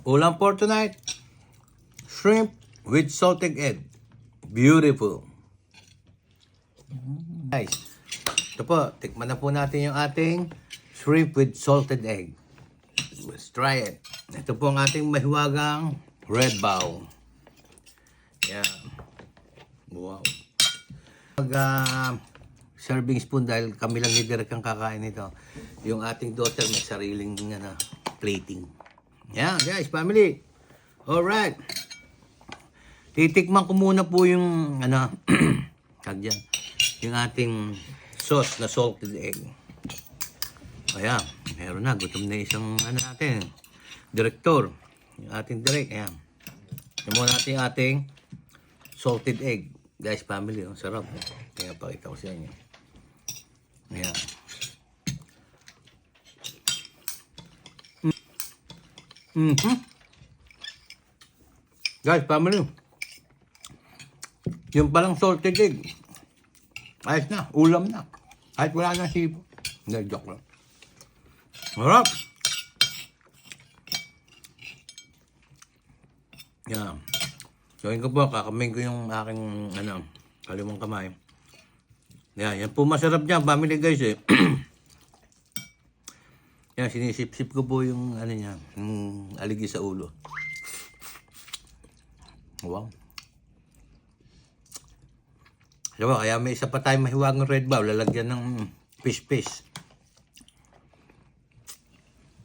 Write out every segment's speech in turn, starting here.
Ulam for tonight, shrimp with salted egg. Beautiful. Guys, ito po, tikman na po natin yung ating shrimp with salted egg. Let's try it. Ito po ang ating mahiwagang red bow. Yan. Wow. Serving spoon dahil kami lang ni Derek ang kakain nito. Yung ating daughter may sariling plating. Yan, guys, family. Alright. Titikman ko muna po yung dyan, yung ating sauce na salted egg. Ayan, meron na. Gutom na isang natin. Direktor. Yung ating direct. Ayan. Tignan natin yung ating salted egg. Guys, family, sarap. Kaya pakita ko sa inyo. Ayan. Guys, family. Yung palang salted egg. Ayos na, ulam na. Kahit wala na sibo. Hindi, joke lang. Harap! Yan. Gawin ko po, kakamain ko yung aking, kalimang kamay. Yan po masarap dyan, family guys eh. Yan, sinisip-sip ko po yung, niya, yung aligi sa ulo. Wow. Diba, kaya may isa pa tayong mahiwagang red bow, lalagyan ng fish.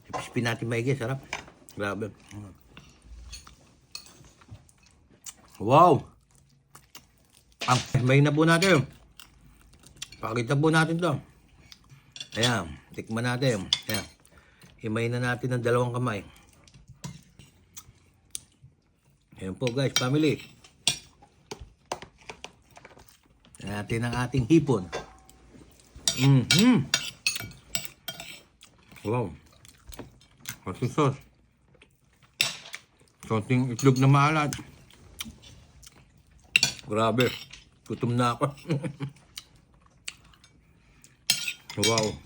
Ipispin natin maigi, sarap. Grabe. Wow! May na po natin. Pakita po natin to. Ayan, tikman natin. Ayan. Himay na natin ng dalawang kamay. Ayan po guys, family. Natin ang ating hipon. Wow. Kasi sauce. Konting itlog na maalat. Grabe. Gutom na ako. Wow.